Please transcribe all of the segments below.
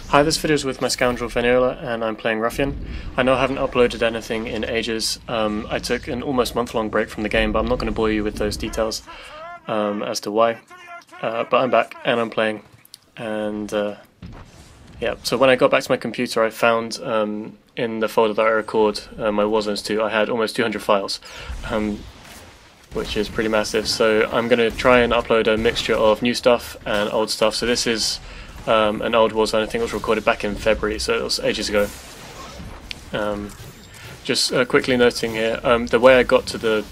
Hi, this video is with my Scoundrel Venaola and I'm playing Ruffian. I know I haven't uploaded anything in ages. I took an almost month-long break from the game, but I'm not going to bore you with those details as to why. But I'm back and I'm playing. And yeah, so when I got back to my computer, I found in the folder that I record my Warzones to, I had almost 200 files, which is pretty massive. So I'm going to try and upload a mixture of new stuff and old stuff. So this is an old Warzone. I think it was recorded back in February, so it was ages ago. Just quickly noting here, the way I got to the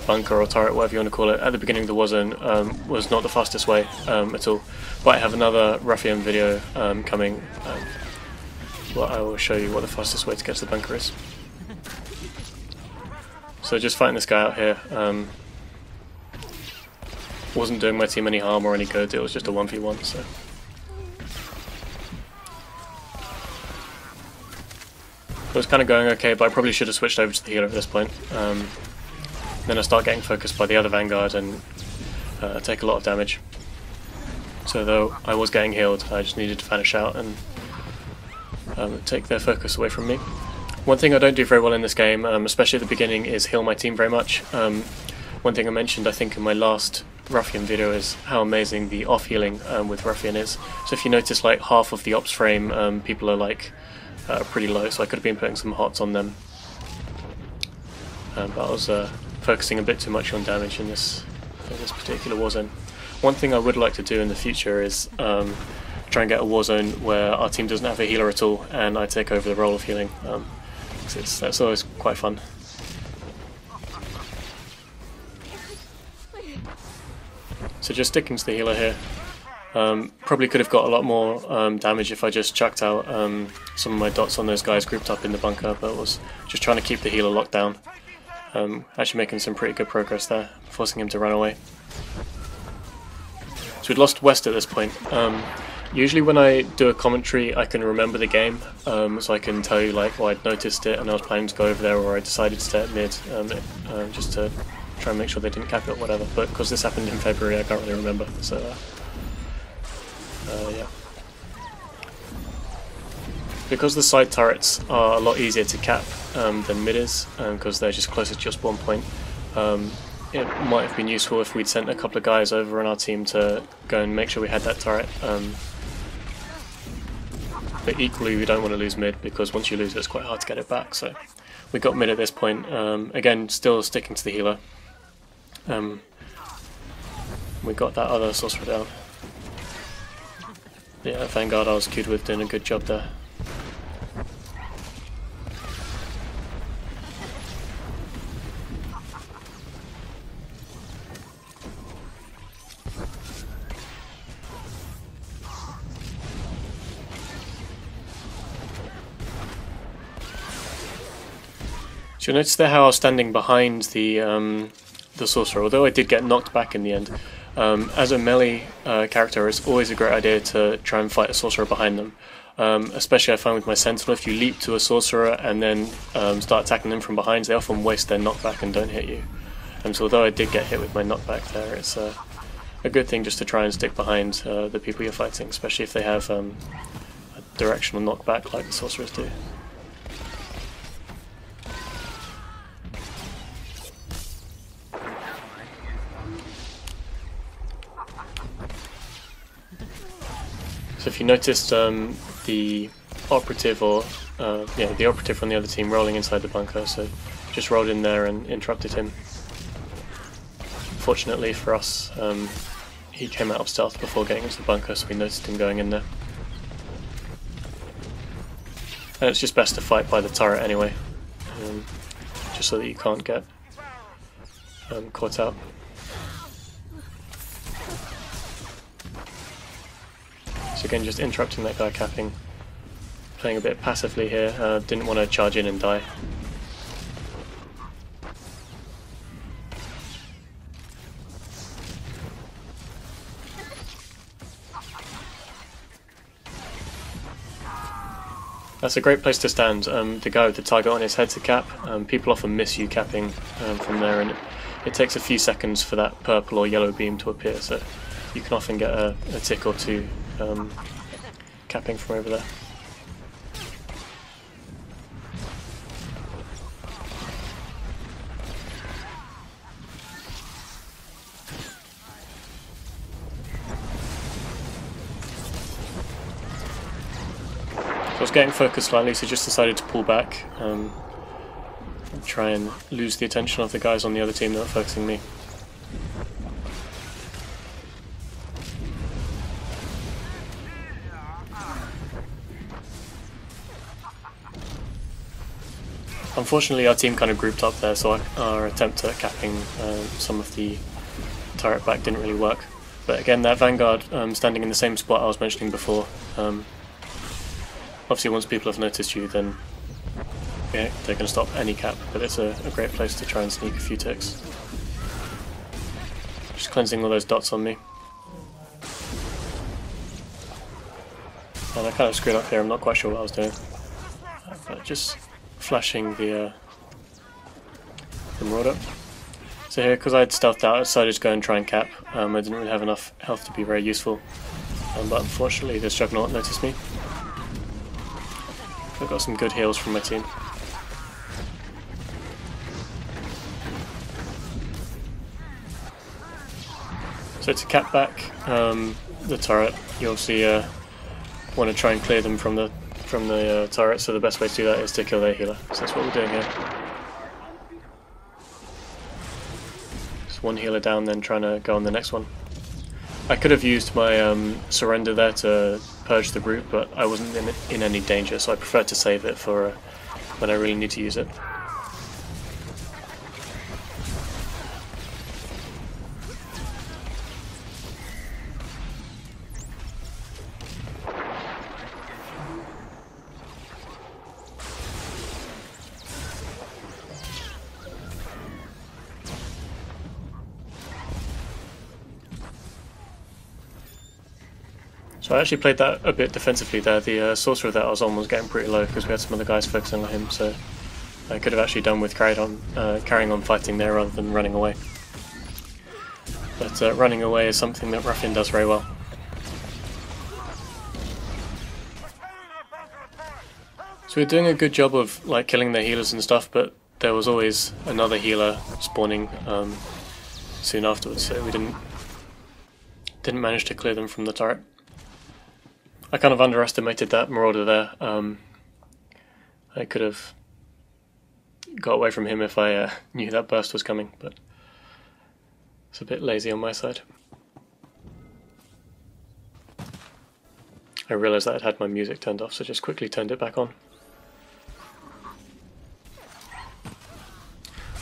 bunker or turret, whatever you want to call it, at the beginning of the Warzone was not the fastest way at all. But I have another Ruffian video coming where I will show you what the fastest way to get to the bunker is. So just fighting this guy out here. Wasn't doing my team any harm or any good, it was just a 1v1, so... It was kind of going okay, but I probably should have switched over to the healer at this point. Then I start getting focused by the other Vanguard and take a lot of damage. So though I was getting healed, I just needed to vanish out and take their focus away from me. One thing I don't do very well in this game, especially at the beginning, is heal my team very much. One thing I mentioned, I think, in my last Ruffian video is how amazing the off-healing with Ruffian is. So if you notice, like, half of the ops frame, people are like pretty low, so I could have been putting some hots on them. But I was focusing a bit too much on damage in this particular Warzone. One thing I would like to do in the future is try and get a Warzone where our team doesn't have a healer at all and I take over the role of healing. That's always quite fun. So just sticking to the healer here. Probably could have got a lot more damage if I just chucked out some of my dots on those guys grouped up in the bunker, but was just trying to keep the healer locked down. Actually making some pretty good progress there, forcing him to run away. So we'd lost West at this point. Usually when I do a commentary I can remember the game, so I can tell you like, well, I'd noticed it and I was planning to go over there, or I decided to stay at mid just to try and make sure they didn't cap it or whatever, but because this happened in February I can't really remember, so yeah. Because the side turrets are a lot easier to cap than mid is, because they're just closer to your spawn point, it might have been useful if we'd sent a couple of guys over on our team to go and make sure we had that turret. But equally we don't want to lose mid, because once you lose it, it's quite hard to get it back, so we got mid at this point. Again, still sticking to the healer. We got that other sorcerer down. Yeah, Vanguard I was queued with doing a good job there. So you'll notice there how I was standing behind the sorcerer, although I did get knocked back in the end. As a melee character, it's always a great idea to try and fight a sorcerer behind them. Especially I find with my Sentinel, if you leap to a sorcerer and then start attacking them from behind, they often waste their knockback and don't hit you. So although I did get hit with my knockback there, it's a good thing just to try and stick behind the people you're fighting, especially if they have a directional knockback like the sorcerers do. So if you noticed the operative, or the operative from the other team rolling inside the bunker, so just rolled in there and interrupted him. Fortunately for us, he came out of stealth before getting into the bunker, so we noticed him going in there. And it's just best to fight by the turret anyway, just so that you can't get caught out. So again, just interrupting that guy capping, playing a bit passively here, didn't want to charge in and die. That's a great place to stand. The guy with the target on his head to cap, people often miss you capping from there, and it takes a few seconds for that purple or yellow beam to appear, so you can often get a tick or two capping from over there. So I was getting focused slightly, so just decided to pull back and try and lose the attention of the guys on the other team that were focusing me. Unfortunately our team kind of grouped up there, so our attempt at capping some of the turret back didn't really work. But again, that Vanguard standing in the same spot I was mentioning before, obviously once people have noticed you, then yeah, they're going to stop any cap, but it's a great place to try and sneak a few ticks. Just cleansing all those dots on me. And I kind of screwed up here, I'm not quite sure what I was doing. But just flashing the Marauder. So here, because I had stealthed out, I decided to go and try and cap. I didn't really have enough health to be very useful, but unfortunately this Juggernaut noticed me. I got some good heals from my team. So to cap back the turret, you obviously want to try and clear them from the turret, so the best way to do that is to kill their healer. So that's what we're doing here. Just one healer down, then trying to go on the next one. I could have used my surrender there to purge the group, but I wasn't in any danger, so I preferred to save it for when I really need to use it. So I actually played that a bit defensively there. The sorcerer that I was on was getting pretty low because we had some other guys focusing on him, so I could have actually done with carrying on fighting there rather than running away. But running away is something that Ruffian does very well. So we're doing a good job of like killing their healers and stuff, but there was always another healer spawning soon afterwards, so we didn't manage to clear them from the turret. I kind of underestimated that Marauder there. I could have got away from him if I knew that burst was coming, but it's a bit lazy on my side. I realised that I'd had my music turned off, so just quickly turned it back on.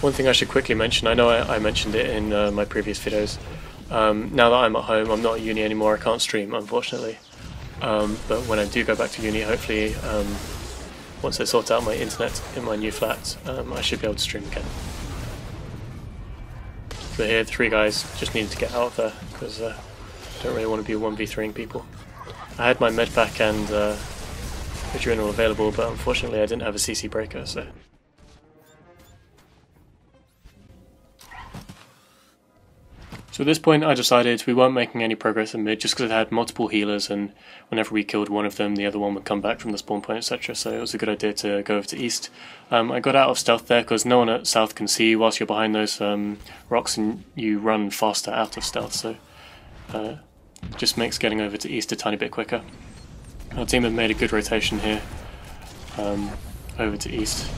One thing I should quickly mention, I know I mentioned it in my previous videos. Now that I'm at home, I'm not at uni anymore, I can't stream unfortunately. But when I do go back to uni, hopefully once I sort out my internet in my new flat, I should be able to stream again. But here, the three guys just needed to get out of there because I don't really want to be 1v3ing people. I had my medpack and adrenal available, but unfortunately I didn't have a CC breaker, so. So at this point I decided we weren't making any progress in mid just because I had multiple healers, and whenever we killed one of them the other one would come back from the spawn point, etc. So it was a good idea to go over to east. I got out of stealth there because no one at south can see you whilst you're behind those rocks, and you run faster out of stealth, so just makes getting over to east a tiny bit quicker. Our team have made a good rotation here over to east.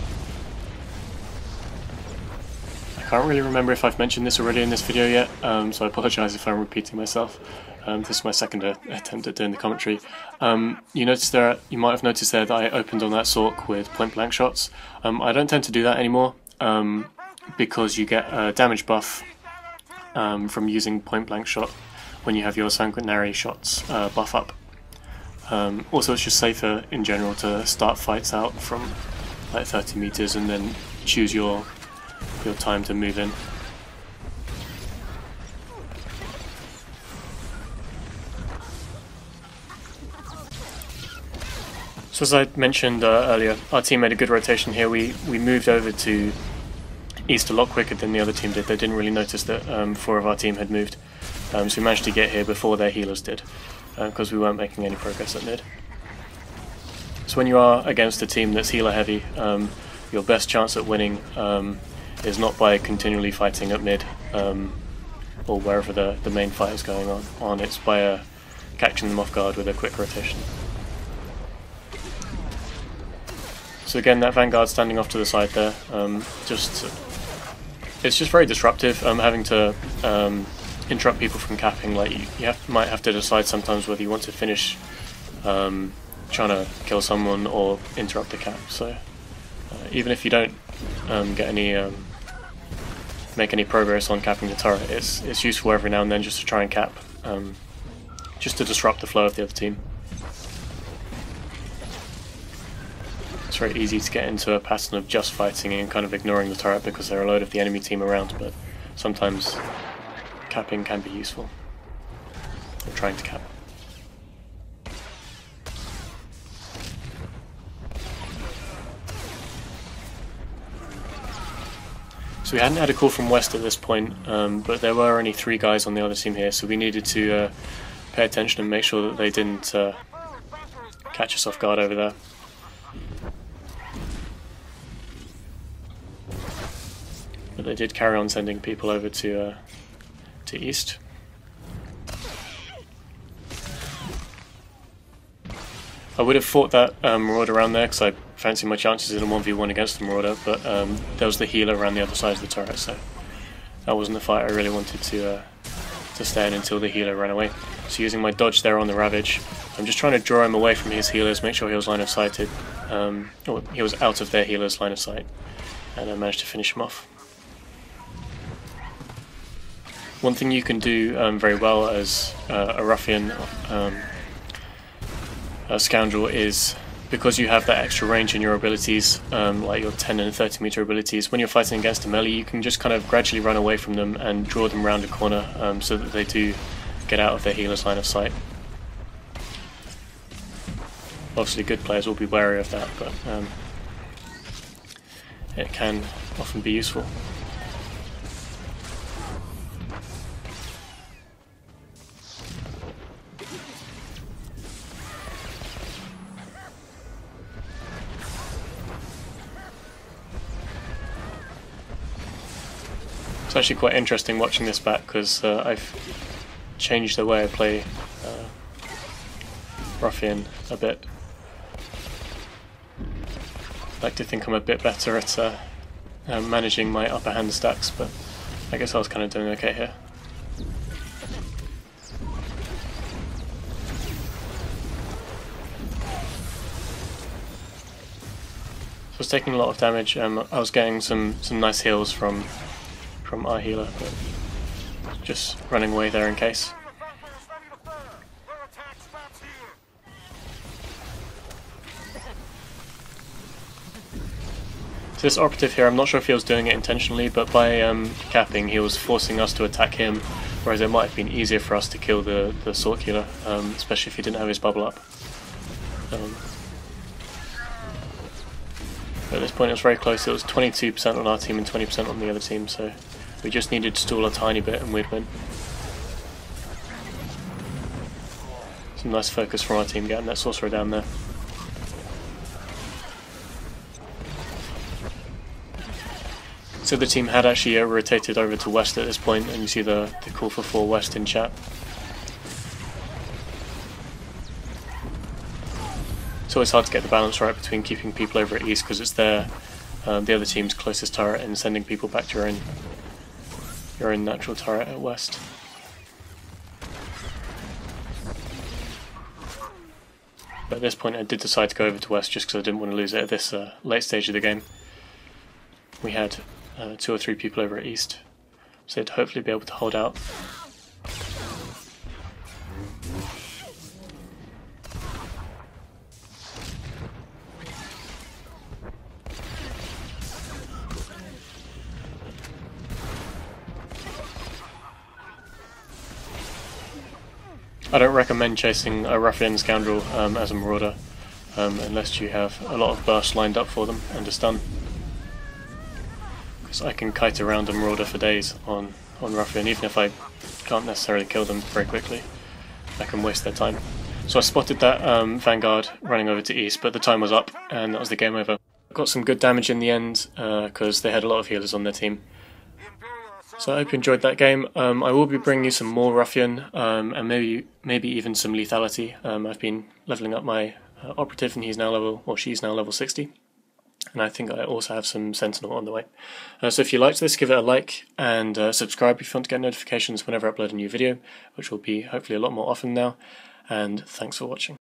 I can't really remember if I've mentioned this already in this video yet, so I apologise if I'm repeating myself. This is my second attempt at doing the commentary. You might have noticed there that I opened on that Sork with point blank shots. I don't tend to do that anymore because you get a damage buff from using point blank shot when you have your sanguinary shots buff up. Also, it's just safer in general to start fights out from like 30 meters and then choose your time to move in. So as I mentioned earlier, our team made a good rotation here. We moved over to east a lot quicker than the other team did. They didn't really notice that 4 of our team had moved. So we managed to get here before their healers did, because we weren't making any progress at mid. So when you are against a team that's healer heavy, your best chance at winning is not by continually fighting at mid or wherever the main fight is going on. It's by catching them off guard with a quick rotation. So again, that Vanguard standing off to the side there, it's just very disruptive. Having to interrupt people from capping, like you might have to decide sometimes whether you want to finish trying to kill someone or interrupt the cap. So even if you don't get any make any progress on capping the turret, it's useful every now and then just to try and cap, just to disrupt the flow of the other team. It's very easy to get into a pattern of just fighting and kind of ignoring the turret because there are a load of the enemy team around, but sometimes capping can be useful, or trying to cap. So we hadn't had a call from West at this point, but there were only 3 guys on the other team here, so we needed to pay attention and make sure that they didn't catch us off guard over there. But they did carry on sending people over to East. I would have fought that Marauder around there because I fancy my chances in a 1v1 against the Marauder, but there was the healer around the other side of the turret, so that wasn't the fight I really wanted to stay in until the healer ran away. So using my dodge there on the Ravage, I'm just trying to draw him away from his healers, make sure he was line of sighted, or he was out of their healers' line of sight, and I managed to finish him off. One thing you can do very well as a Ruffian Scoundrel is, because you have that extra range in your abilities, like your 10 and 30 meter abilities, when you're fighting against a melee you can just kind of gradually run away from them and draw them round a corner so that they do get out of their healer's line of sight. Obviously good players will be wary of that, but it can often be useful. It's actually quite interesting watching this back because I've changed the way I play Ruffian a bit. I like to think I'm a bit better at managing my upper hand stacks, but I guess I was kind of doing okay here. So I was taking a lot of damage. I was getting some nice heals from our healer, but just running away there in case. So this operative here, I'm not sure if he was doing it intentionally, but by capping he was forcing us to attack him, whereas it might have been easier for us to kill the Sword Killer, especially if he didn't have his bubble up. But at this point it was very close. It was 22% on our team and 20% on the other team, so we just needed to stall a tiny bit and we'd win. Some nice focus from our team getting that sorcerer down there. So the team had actually rotated over to West at this point, and you see the call for 4 West in chat. It's always hard to get the balance right between keeping people over at East because it's the other team's closest turret, and sending people back to your own natural turret at West. But at this point I did decide to go over to West just because I didn't want to lose it at this late stage of the game. We had 2 or 3 people over at East, so they'd hopefully be able to hold out. I don't recommend chasing a Ruffian Scoundrel as a Marauder unless you have a lot of bursts lined up for them and a stun. Because I can kite around a Marauder for days on Ruffian, even if I can't necessarily kill them very quickly. I can waste their time. So I spotted that Vanguard running over to east, but the time was up and that was the game over. Got some good damage in the end because they had a lot of healers on their team. So I hope you enjoyed that game. I will be bringing you some more Ruffian and maybe even some lethality. I've been leveling up my operative and he's now level, or she's now level 60. And I think I also have some Sentinel on the way. So if you liked this, give it a like and subscribe if you want to get notifications whenever I upload a new video, which will be hopefully a lot more often now. And thanks for watching.